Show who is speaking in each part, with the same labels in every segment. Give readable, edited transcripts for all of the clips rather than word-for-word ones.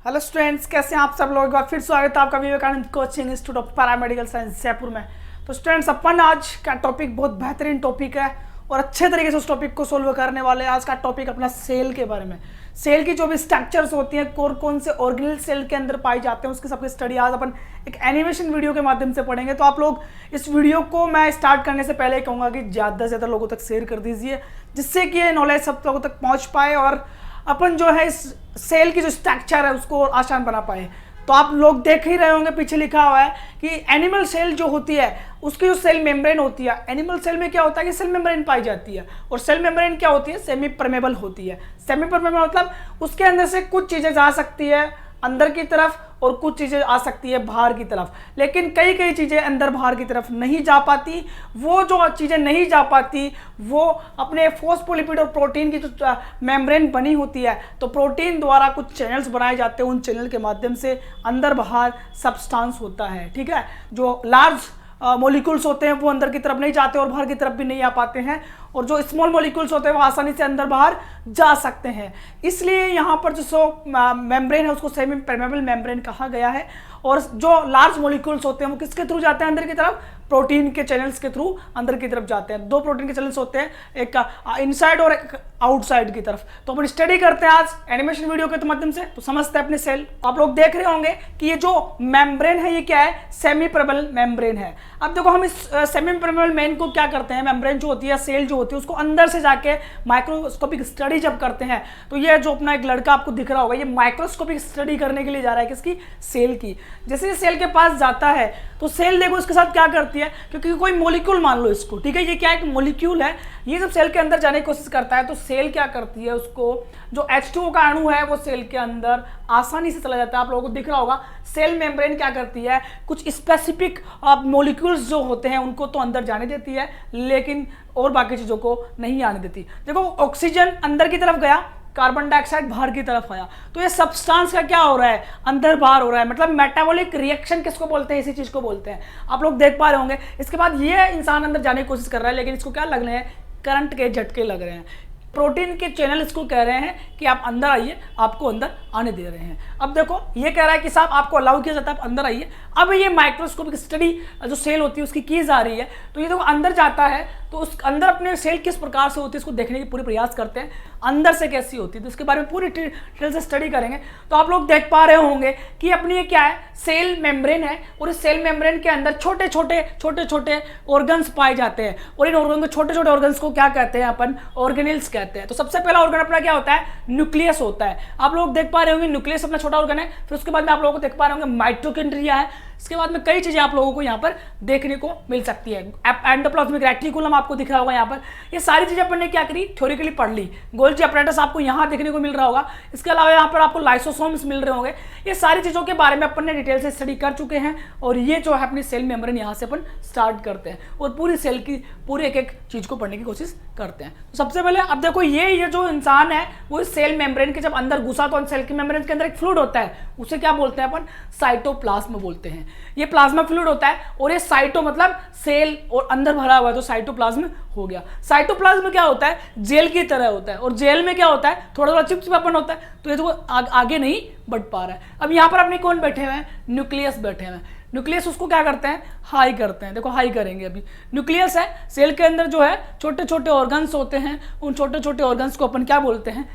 Speaker 1: Hello students, कैसे हैं आप सब लोग। एक बार फिर स्वागत है आपका Vivekananda coaching institute of paramedical science Jaipur में। तो स्टूडेंट्स, अपन आज का टॉपिक बहुत बेहतरीन टॉपिक है और अच्छे तरीके से उस टॉपिक को सोल्व करने वाले हैं। आज का टॉपिक अपना सेल के बारे में, सेल की जो भी स्ट्रक्चर्स होती हैं, कौन से ऑर्गेनल सेल के अंदर पाई जाते हैं, उसकी सबकी स्टडी आज अपन एक एनिमेशन वीडियो के माध्यम से पढ़ेंगे। तो आप लोग इस वीडियो को मैं स्टार्ट करने से पहले कहूँगा कि ज़्यादा से ज़्यादा लोगों तक शेयर कर दीजिए, जिससे कि ये नॉलेज सब लोगों तक पहुँच पाए और अपन जो है इस सेल की जो स्ट्रक्चर है उसको आसान बना पाए। तो आप लोग देख ही रहे होंगे, पीछे लिखा हुआ है कि एनिमल सेल जो होती है उसकी जो सेल मेम्ब्रेन होती है, एनिमल सेल में क्या होता है कि सेल मेम्ब्रेन पाई जाती है। और सेल मेम्ब्रेन क्या होती है? सेमी परमेबल होती है। सेमी परमेबल मतलब उसके अंदर से कुछ चीज़ें जा सकती है अंदर की तरफ और कुछ चीज़ें आ सकती है बाहर की तरफ, लेकिन कई चीज़ें अंदर बाहर की तरफ नहीं जा पाती। वो जो चीज़ें नहीं जा पाती वो अपने फोस्फोलिपिड और प्रोटीन की जो मेम्ब्रेन बनी होती है, तो प्रोटीन द्वारा कुछ चैनल्स बनाए जाते हैं, उन चैनल के माध्यम से अंदर बाहर सब्सटेंस होता है। ठीक है, जो लार्ज मॉलिक्यूल्स होते हैं वो अंदर की तरफ नहीं जाते और बाहर की तरफ भी नहीं आ पाते हैं, और जो स्मॉल मॉलिक्यूल्स होते हैं वो आसानी से अंदर बाहर जा सकते हैं। इसलिए यहाँ पर जो मेम्ब्रेन है उसको सेमी परमेबल मेम्ब्रेन कहा गया है। और जो लार्ज मॉलिक्यूल्स होते हैं वो किसके थ्रू जाते हैं अंदर की तरफ? प्रोटीन के चैनल्स के थ्रू अंदर की तरफ जाते हैं। दो प्रोटीन के चैनल्स होते हैं, एक इनसाइड और एक आउटसाइड की तरफ। तो अपन स्टडी करते हैं आज एनिमेशन वीडियो के माध्यम से, तो समझते हैं अपने सेल। आप लोग देख रहे होंगे कि ये जो मेम्ब्रेन है ये क्या है? सेमी परमेबल मेम्ब्रेन है। अब देखो, हम इस सेमी परमेबल मेम्ब्रेन को क्या करते हैं, मेम्ब्रेन जो होती है, सेल जो होती है, उसको अंदर से जाके माइक्रोस्कोपिक स्टडी जब करते हैं, तो ये जो अपना एक लड़का आपको दिख रहा होगा, ये माइक्रोस्कोपिक स्टडी करने के लिए जा रहा है किसकी? सेल की। जैसे ये सेल के पास जाता है तो सेल देखो इसके साथ क्या करती है, क्योंकि कोई मॉलिक्यूल मान लो इसको, ठीक है, ये क्या एक मॉलिक्यूल है, ये जब सेल के अंदर जाने की कोशिश करता है तो सेल क्या करती है, उसको जो H2O का अणु है वो सेल के अंदर आसानी से चला जाता है। आप लोगों को दिख रहा होगा सेल मेम्ब्रेन क्या करती है, कुछ स्पेसिफिक मॉलिक्यूल्स जो होते हैं उनको तो अंदर जाने देती है, लेकिन और बाकी चीज़ों को नहीं आने देती। देखो, ऑक्सीजन अंदर की तरफ गया, कार्बन डाइऑक्साइड बाहर की तरफ आया, तो ये सब्सटेंस का क्या हो रहा है? अंदर बाहर हो रहा है। मतलब मेटाबॉलिक रिएक्शन किसको बोलते हैं? इसी चीज को बोलते हैं। आप लोग देख पा रहे होंगे। इसके बाद ये इंसान अंदर जाने की कोशिश कर रहा है, लेकिन इसको क्या लग रहे हैं? करंट के झटके लग रहे हैं। प्रोटीन के चैनल इसको कह रहे हैं कि आप अंदर आइए, आपको अंदर आने दे रहे हैं। अब देखो, ये कह रहा है कि साहब आपको अलाउ किया जाता है, आप अंदर आइए। अब ये माइक्रोस्कोपिक स्टडी जो सेल होती है उसकी कीज आ रही है, तो ये देखो अंदर जाता है, तो उस अंदर अपने सेल किस प्रकार से होती है इसको देखने की पूरी प्रयास करते हैं, अंदर से कैसी होती है, तो इसके बारे में पूरी डिटेल से स्टडी करेंगे। तो आप लोग देख पा रहे होंगे कि अपनी ये क्या है? सेल मेम्ब्रेन है, और इस सेल मेम्ब्रेन के अंदर छोटे छोटे ऑर्गन्स पाए जाते हैं, और इन ऑर्गन को छोटे ऑर्गन्स को क्या कहते हैं? अपन ऑर्गेनेल्स कहते हैं। तो सबसे पहला ऑर्गन अपना क्या होता है? न्यूक्लियस होता है। आप लोग देख पा रहे होंगे न्यूक्लियस अपना छोटा ऑर्गन है। फिर उसके बाद में आप लोगों को देख पा रहे होंगे माइटोकॉन्ड्रिया है। इसके बाद में कई चीजें आप लोगों को यहाँ पर देखने को मिल सकती है। एंडोप्लाज्मिक रेटिकुलम आपको दिख रहा होगा यहाँ पर। ये सारी चीजें अपन ने क्या करी? थ्योरेटिकली पढ़ ली। गोल्जी अपरेटस आपको यहाँ देखने को मिल रहा होगा। इसके अलावा यहाँ पर आपको लाइसोसोम्स मिल रहे होंगे। ये सारी चीजों के बारे में अपन ने डिटेल से स्टडी कर चुके हैं, और ये जो है अपनी सेल मेम्ब्रेन यहाँ से अपन स्टार्ट करते हैं और पूरी सेल की पूरी एक चीज को पढ़ने की कोशिश करते हैं। तो सबसे पहले अब देखो, ये जो इंसान है वो इस सेल मेम्ब्रेन के जब अंदर घुसा तो सेल की मेम्ब्रेन के अंदर एक फ्लूइड होता है, उसे क्या बोलते हैं अपन? साइटोप्लाज्म बोलते हैं। ये प्लाज्मा फ्लूइड होता है, और ये साइटो मतलब सेल और अंदर भरा हुआ है, तो साइटोप्लाज्म हो गया। साइटोप्लाज्म क्या होता है? जेल की तरह होता है, और जेल में क्या होता है? थोड़ा चिपचिपापन होता है, तो ये तो आगे नहीं बढ़ पा रहा है। अब यहाँ पर अपने कौन बैठे हुए हैं? न्यूक्लियस बैठे हुए हैं। न्यूक्लियस उसको क्या करते हैं? हाई करते हैं। देखो, हाई करेंगे। अभी न्यूक्लियस है, सेल के अंदर जो है छोटे ऑर्गन्स होते हैं, उन छोटे ऑर्गन्स को अपन क्या बोलते हैं?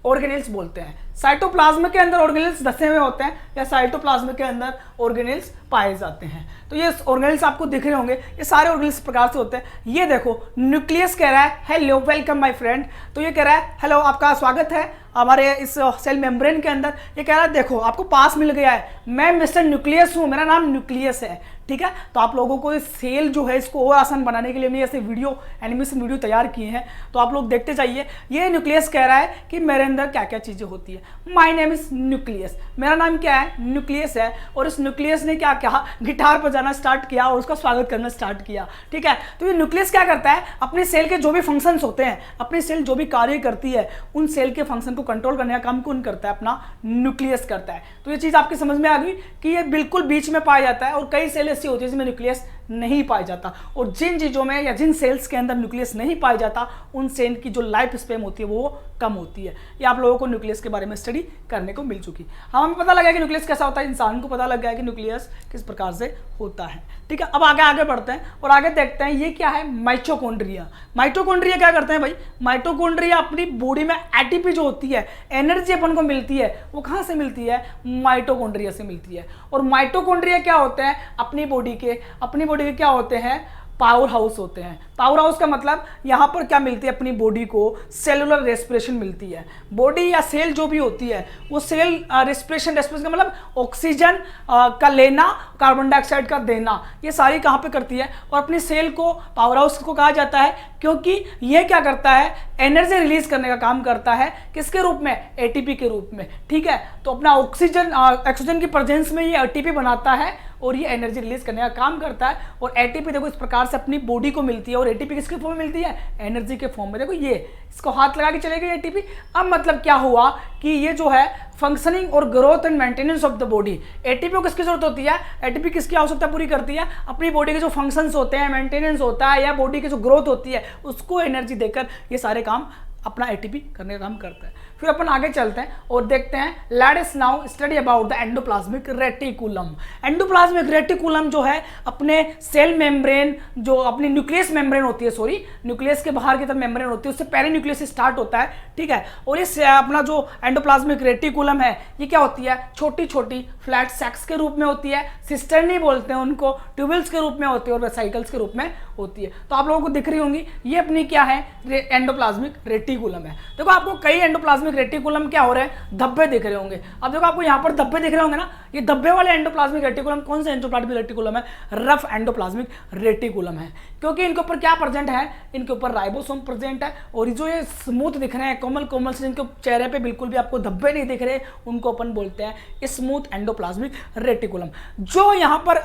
Speaker 1: ऑर्गेनेल्स बोलते हैं। साइटोप्लाज्म के अंदर ऑर्गेनेल्स धसे हुए होते हैं, या साइटोप्लाज्म के अंदर ऑर्गेनेल्स पाए जाते हैं। तो ये ऑर्गेनेल्स आपको दिख रहे होंगे, ये सारे ऑर्गेनेल्स प्रकार से होते हैं। ये देखो, न्यूक्लियस कह रहा है हेलो वेलकम माय फ्रेंड, तो ये कह रहा है हेलो, आपका स्वागत है हमारे इस सेल मेम्ब्रेन के अंदर। ये कह रहा है देखो आपको पास मिल गया है, मैं मिस्टर न्यूक्लियस हूँ, मेरा नाम न्यूक्लियस है। ठीक है, तो आप लोगों को इस सेल जो है इसको और आसान बनाने के लिए हमने ऐसे एनिमेशन वीडियो तैयार किए हैं, तो आप लोग देखते जाइए। ये न्यूक्लियस कह रहा है कि मेरे अंदर क्या क्या चीज़ें होती है। माय नेम इज न्यूक्लियस, मेरा नाम क्या है? न्यूक्लियस है। और इस न्यूक्लियस ने क्या कहा? गिटार बजाना स्टार्ट किया और उसका स्वागत करना स्टार्ट किया। ठीक है, तो ये न्यूक्लियस क्या करता है? अपने सेल के जो भी फंक्शंस होते हैं, अपनी सेल जो भी कार्य करती है, उन सेल के फंक्शन को कंट्रोल करने का काम कौन करता है? अपना न्यूक्लियस करता है। तो ये चीज़ आपकी समझ में आ गई कि ये बिल्कुल बीच में पाया जाता है, और कई सेल ऐसी होती है जिसमें न्यूक्लियस नहीं पाया जाता, और जिन चीज़ों में या जिन सेल्स के अंदर न्यूक्लियस नहीं पाया जाता उन सेल की जो लाइफ स्पेन होती है वो कम होती है। ये आप लोगों को न्यूक्लियस के बारे में स्टडी करने को मिल चुकी। हमें पता लगा कि न्यूक्लियस कैसा होता है, इंसान को पता लग गया कि न्यूक्लियस किस प्रकार से होता है। ठीक है, अब आगे बढ़ते हैं और आगे देखते हैं ये क्या है, माइटोकॉन्ड्रिया। माइटोकॉन्ड्रिया क्या करते हैं भाई, माइटोकॉन्ड्रिया अपनी बॉडी में एटीपी जो होती है, एनर्जी अपन को मिलती है, वो कहाँ से मिलती है, माइटोकॉन्ड्रिया से मिलती है। और माइटोकॉन्ड्रिया क्या होते हैं, अपनी बॉडी के क्या होते हैं, पावर हाउस होते हैं। पावर हाउस का मतलब यहाँ पर क्या मिलती है, अपनी बॉडी को सेलुलर रेस्पिरेशन मिलती है। बॉडी या सेल जो भी होती है वो सेल रेस्पिरेशन का मतलब ऑक्सीजन का लेना, कार्बन डाइऑक्साइड का देना, ये सारी कहाँ पे करती है। और अपनी सेल को पावर हाउस को कहा जाता है क्योंकि ये क्या करता है, एनर्जी रिलीज करने का काम करता है। किसके रूप में, एटीपी के रूप में। ठीक है, तो अपना ऑक्सीजन की प्रेजेंस में ये एटीपी बनाता है और ये एनर्जी रिलीज करने का काम करता है। और एटीपी देखो इस प्रकार से अपनी बॉडी को मिलती है, और एटीपी किसके फॉर्म में मिलती है, एनर्जी के फॉर्म में। देखो ये इसको हाथ लगा के चलेगी एटीपी। अब मतलब क्या हुआ कि ये जो है फंक्शनिंग और growth and maintenance of the body, ATP को किसकी जरूरत होती है, एटीपी किसकी आवश्यकता पूरी करती है, अपनी बॉडी के जो फंक्शंस होते हैं, मेंटेनेंस होता है, या बॉडी की जो ग्रोथ होती है उसको एनर्जी देकर ये सारे काम अपना एटीपी करने का काम करता है। फिर अपन आगे चलते हैं और देखते हैं, let us now study about the endoplasmic reticulum. Endoplasmic reticulum जो है अपने सेल मेम्ब्रेन, जो अपनी न्यूक्लियस मेम्ब्रेन होती है, सॉरी न्यूक्लियस के बाहर की तरफ मेम्ब्रेन होती है, उससे पेरिन्यूक्लियस से स्टार्ट होता है। ठीक है, और इस अपना जो एंडोप्लाज्मिक रेटिकुलम है ये क्या होती है, छोटी छोटी फ्लैट सैक्स के रूप में होती है, सिस्टर्नी बोलते हैं उनको, ट्यूबल्स के रूप में होती है और वेसाइकल्स के रूप में होती है। तो आप लोगों को दिख रही होंगी ये अपनी क्या है, एंडोप्लाज्मिक रेटिकुलम है। देखो आपको कई एंडोप्लाज्मिक रेटिकुलम क्या हो रहे हैं, धब्बे दिख रहे होंगे। अब देखो आपको यहाँ पर धब्बे दिख रहे होंगे ना, ये धब्बे वाले एंडोप्लाज्मिक रेटिकुलम कौन सा एंडोप्लाज्मिक रेटिकुलम है, रफ एंडोप्लाज्मिक रेटिकुलम है। क्योंकि इनके ऊपर क्या प्रेजेंट है, इनके ऊपर राइबोसोम प्रेजेंट है। और जो ये स्मूथ दिख रहे हैं, कोमल कोमल से, जिनके चेहरे पे बिल्कुल भी आपको धब्बे नहीं दिख रहे, उनको अपन बोलते हैं स्मूथ एंडोप्लाज्मिक रेटिकुलम। जो यहाँ पर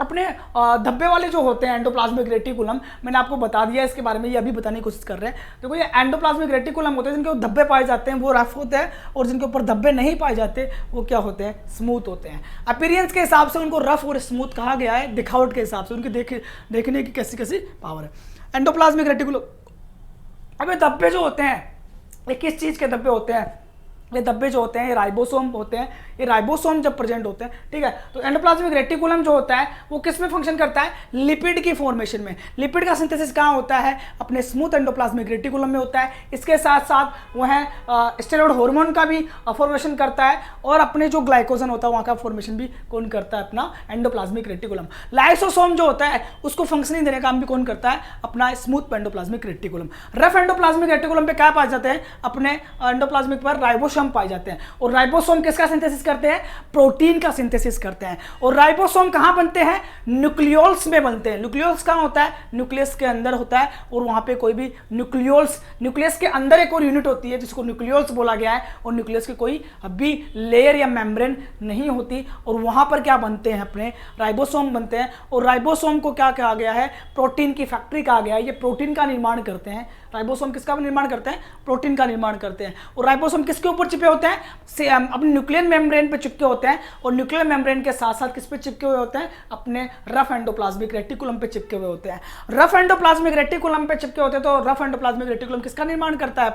Speaker 1: अपने धब्बे वाले जो होते हैं एंडोप्लाज्मिक रेटिकुलम, मैंने आपको बता दिया इसके बारे में, ये अभी बताने की कोशिश कर रहे हैं। देखो ये एंडोप्लाज्मिक रेटिकुलम होते हैं, जिनके ऊपर धब्बे पाए जाते हैं वो रफ होते हैं, और जिनके ऊपर धब्बे नहीं पाए जाते वो क्या होते हैं, स्मूथ होते हैं। अपीयरेंस के हिसाब से उनको रफ और स्मूथ कहा गया है, दिखावट के हिसाब से, उनकी देखने की कैसी कैसी पावर है। एंडोप्लाज्मिक रेटिकुलम, अब ये धब्बे जो होते हैं ये किस चीज़ के धब्बे होते हैं, ये धब्बे जो होते हैं ये राइबोसोम होते हैं। ये राइबोसोम जब प्रेजेंट होते हैं, ठीक है, तो एंडोप्लाज्मिक रेटिकुलम जो होता है वो किस में फंक्शन करता है, लिपिड की फॉर्मेशन में। लिपिड का सिंथेसिस कहाँ होता है, अपने स्मूथ एंडोप्लाज्मिक रेटिकुलम में होता है। इसके साथ साथ वह स्टेरॉइड हार्मोन का भी फॉर्मेशन करता है, और अपने जो ग्लाइकोजन होता है वहाँ का फॉर्मेशन भी कौन करता है, अपना एंडोप्लाज्मिक रेटिकुलम। लाइसोसोम जो होता है उसको फंक्शनिंग देने का काम भी कौन करता है, अपना smooth endoplasmic reticulum. Rough endoplasmic reticulum पे क्या पाए जाते हैं, अपने एंडोप्लाज्मिक पर राइबोसोम पाए जाते हैं। और राइबोसोम किसका सिंथेसिस करते हैं, प्रोटीन का सिंथेसिस करते हैं। और राइबोसोम कहां बनते हैं, न्यूक्लियोल्स में बनते हैं। न्यूक्लियोल्स कहां होता है, न्यूक्लियस के अंदर होता है, और वहां पे कोई भी न्यूक्लियस के अंदर एक और यूनिट होती है जिसको न्यूक्लियोल्स बोला गया है, और न्यूक्लियस की कोई अभी लेयर या मेम्ब्रेन नहीं होती, और वहां पर क्या बनते हैं, अपने राइबोसोम बनते हैं। और राइबोसोम को क्या कहा गया है, प्रोटीन की फैक्ट्री कहा गया है। ये प्रोटीन का निर्माण करते हैं। राइबोसोम किसका निर्माण करते हैं, प्रोटीन का निर्माण करते हैं। और राइबोसोम किसके ऊपर चिपे होते हैं, अपने न्यूक्लियर मेम्ब्रेन पे चिपके होते हैं, और न्यूक्लियर मेम्ब्रेन के साथ साथ किस पे चिपके हुए होते हैं, अपने रफ एंडोप्लाज्मिक रेटिकुलम पे चिपके हुए होते हैं। रफ एंडोप्लाज्मिक रेटिकुलम पे चिपके होते हैं, तो रफ एंडोप्लाज्मिक रेटिकुलम किसका निर्माण करता है,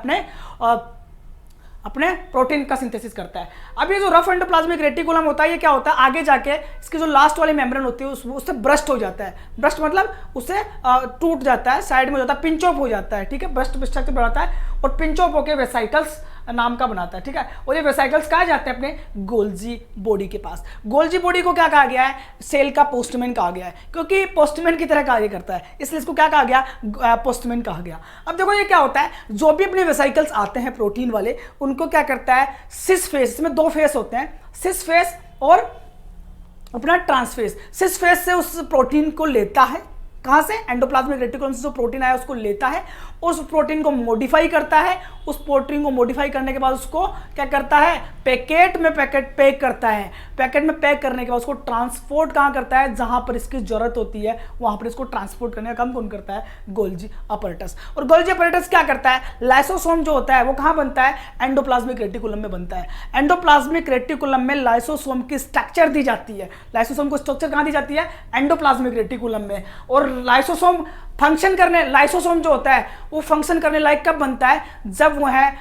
Speaker 1: अपने प्रोटीन का सिंथेसिस करता है। अब ये जो रफ एंडोप्लाज्मिक रेटिकुलम होता है ये क्या होता है, आगे जाके इसकी जो लास्ट वाली मेम्ब्रेन होती है उससे ब्रस्ट हो जाता है। ब्रस्ट मतलब उससे टूट जाता है, साइड में हो जाता है, पिंच ऑफ हो जाता है। ठीक है, ब्रस्ट स्ट्रक्चर बनाता है और पिंच ऑफ होकर वेसाइकल्स नाम का बनाता है। ठीक है, और ये वेसाइकल्स कहाँ जाते हैं, अपने गोल्जी बॉडी के पास। गोल्जी बॉडी को क्या कहा गया है, सेल का पोस्टमैन कहा गया है, क्योंकि पोस्टमैन की तरह कार्य करता है, इसलिए इसको क्या कहा गया, पोस्टमैन कहा गया। अब देखो ये क्या होता है, जो भी अपने वेसाइकल्स आते हैं प्रोटीन वाले, उनको क्या करता है, सिस फेस, इसमें दो फेस होते हैं, सिस फेस और अपना ट्रांसफेस। सिस फेस से उस प्रोटीन को लेता है, कहाँ से? एंडोप्लाज्मिक रेटिकुलम से जो प्रोटीन आया उसको लेता है, उस प्रोटीन को मॉडिफाई करता है, उस प्रोटीन को मॉडिफाई करने के बाद उसको क्या करता है? पैकेट में पैक करता है। पैकेट में पैक करने के बाद उसको ट्रांसपोर्ट कहाँ करता है? जहां पर इसकी जरूरत होती है वहां पर इसको ट्रांसपोर्ट करने का काम कौन करता है? Golgi apparatus. और गोल्जी अपैरेटस क्या करता है? लाइसोसोम जो होता है वो कहाँ बनता है? एंडोप्लाज्मिक रेटिकुलम में बनता है। एंडोप्लाज्मिक रेटिकुलम में लाइसोसोम की स्ट्रक्चर दी जाती है। लाइसोसोम को स्ट्रक्चर कहाँ दी जाती है? एंडोप्लाज्मिक रेटिकुलम में। और लाइसोसोम फंक्शन करने, लाइसोसोम जो होता है वो फंक्शन करने लायक कब बनता है? जब वो है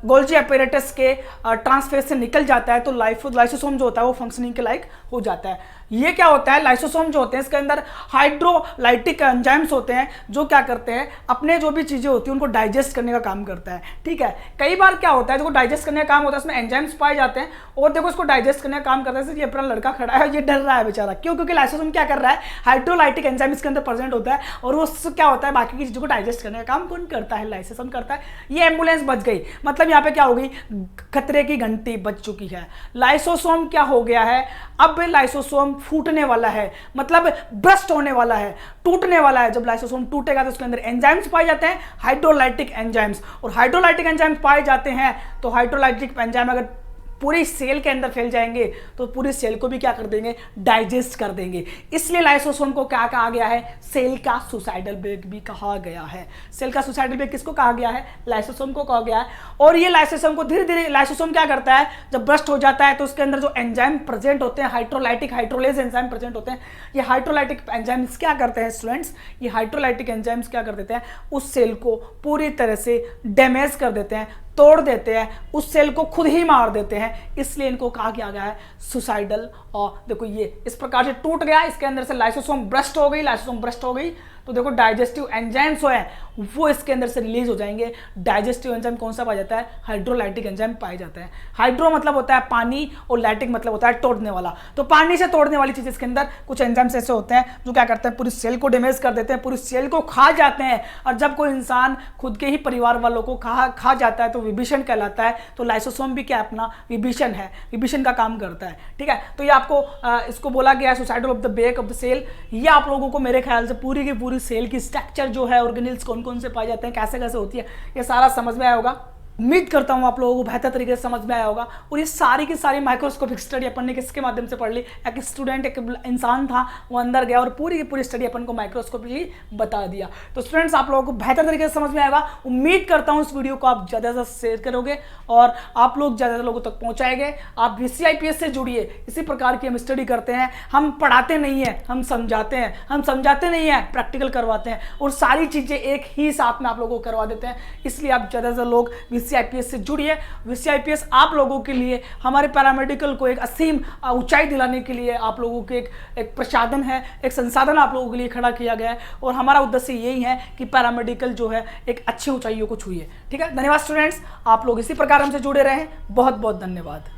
Speaker 1: गोल्जी अपैरेटस के ट्रांसफेज से निकल जाता है तो लाइसोसोम जो होता है वो फंक्शनिंग के लायक हो जाता है। ये क्या होता है? लाइसोसोम जो होते हैं इसके अंदर हाइड्रोलाइटिक एंजाइम्स होते हैं जो क्या करते हैं? अपने जो भी चीजें होती हैं उनको डाइजेस्ट करने का काम करता है। ठीक है, कई बार क्या होता है जो डाइजेस्ट करने का काम होता है इसमें एंजाइम्स पाए जाते हैं और देखो इसको डाइजेस्ट करने का काम करता है। ये अपना लड़का खड़ा है, ये डर रहा है बेचारा। क्यों? क्योंकि लाइसोसोम क्या कर रहा है? हाइड्रोलाइटिक एंजाइम इसके अंदर प्रेजेंट होता है और वो क्या होता है? बाकी की चीजों को डाइजेस्ट करने का काम कौन करता है? लाइसोसोम करता है। ये एम्बुलेंस बच गई, मतलब यहाँ पे क्या हो गई? खतरे की घंटी बज चुकी है। लाइसोसोम क्या हो गया है? अब लाइसोसोम फूटने वाला है, मतलब ब्रस्ट होने वाला है, टूटने वाला है। जब लाइसोसोम टूटेगा तो उसके अंदर एंजाइम्स पाए जाते हैं, हाइड्रोलाइटिक एंजाइम्स। और हाइड्रोलाइटिक एंजाइम्स पाए जाते हैं तो हाइड्रोलाइटिक एंजाइम अगर पूरी सेल के अंदर फैल जाएंगे तो पूरी सेल को भी क्या कर देंगे? डाइजेस्ट कर देंगे। इसलिए लाइसोसोम को क्या कहा गया है? सेल का सुसाइडल बेग भी कहा गया है। सेल का सुसाइडल बेग किसको कहा गया है? लाइसोसोम को कहा गया है। और ये लाइसोसोम को धीरे धीरे लाइसोसोम क्या करता है? जब ब्रस्ट हो जाता है तो उसके अंदर जो एंजाइम प्रेजेंट होते हैं, हाइड्रोलाइज एंजाइम प्रेजेंट होते हैं। ये हाइड्रोलाइटिक एंजाइम्स क्या करते हैं स्टूडेंट्स? ये हाइड्रोलाइटिक एंजाइम्स क्या कर देते हैं? उस सेल को पूरी तरह से डैमेज कर देते हैं, तोड़ देते हैं, उस सेल को खुद ही मार देते हैं। इसलिए इनको कहा गया है सुसाइडल। और देखो ये इस प्रकार से टूट गया, इसके अंदर से लाइसोसोम ब्रस्ट हो गई। लाइसोसोम ब्रस्ट हो गई तो देखो डाइजेस्टिव एंजाइम्स जो है वो इसके अंदर से रिलीज हो जाएंगे। डाइजेस्टिव एंजाइम कौन सा पाया जाता है? हाइड्रोलाइटिक एंजाइम पाए जाते हैं। हाइड्रो मतलब होता है पानी और लाइटिक मतलब होता है तोड़ने वाला। तो पानी से तोड़ने वाली चीज इसके अंदर कुछ एंजाइम्स ऐसे होते हैं जो क्या करते हैं? पूरी सेल को डैमेज कर देते हैं, पूरी सेल को खा जाते हैं। और जब कोई इंसान खुद के ही परिवार वालों को खा जाता है तो विभीषण कहलाता है। तो लाइसोसोम भी क्या अपना विभीषण है, विभीषण का काम करता है। ठीक है, तो ये आपको इसको बोला गया है suicidal of the bag of the cell. ये आप लोगों को मेरे ख्याल से पूरी की पूरी सेल की स्ट्रक्चर जो है, ऑर्गेनेल्स कौन कौन से पाए जाते हैं, कैसे कैसे होती है, ये सारा समझ में आया होगा। उम्मीद करता हूं आप लोगों को बेहतर तरीके से समझ में आया होगा। और ये सारी की सारी माइक्रोस्कोपिक स्टडी अपन ने किसके माध्यम से पढ़ ली? एक स्टूडेंट, एक इंसान था, वो अंदर गया और पूरी की पूरी स्टडी अपन को माइक्रोस्कोपिकली बता दिया। तो स्टूडेंट्स आप लोगों को बेहतर तरीके से समझ में आएगा। उम्मीद करता हूं इस वीडियो को आप ज़्यादा से ज़्यादा शेयर करोगे और आप लोग ज़्यादा लोगों तक पहुँचाएंगे। आप VCIPS से जुड़िए, इसी प्रकार की हम स्टडी करते हैं। हम पढ़ाते नहीं हैं, हम समझाते हैं। हम समझाते नहीं हैं, प्रैक्टिकल करवाते हैं। और सारी चीज़ें एक ही साथ में आप लोगों को करवा देते हैं। इसलिए आप ज़्यादा से ज़्यादा लोग VCIPS से जुड़िए। VCIPS आप लोगों के लिए, हमारे पैरामेडिकल को एक असीम ऊंचाई दिलाने के लिए आप लोगों के एक प्रसाधन है, एक संसाधन आप लोगों के लिए खड़ा किया गया है। और हमारा उद्देश्य यही है कि पैरामेडिकल जो है एक अच्छी ऊंचाइयों को छुए। ठीक है, धन्यवाद स्टूडेंट्स, आप लोग इसी प्रकार हमसे जुड़े रहें। बहुत बहुत धन्यवाद।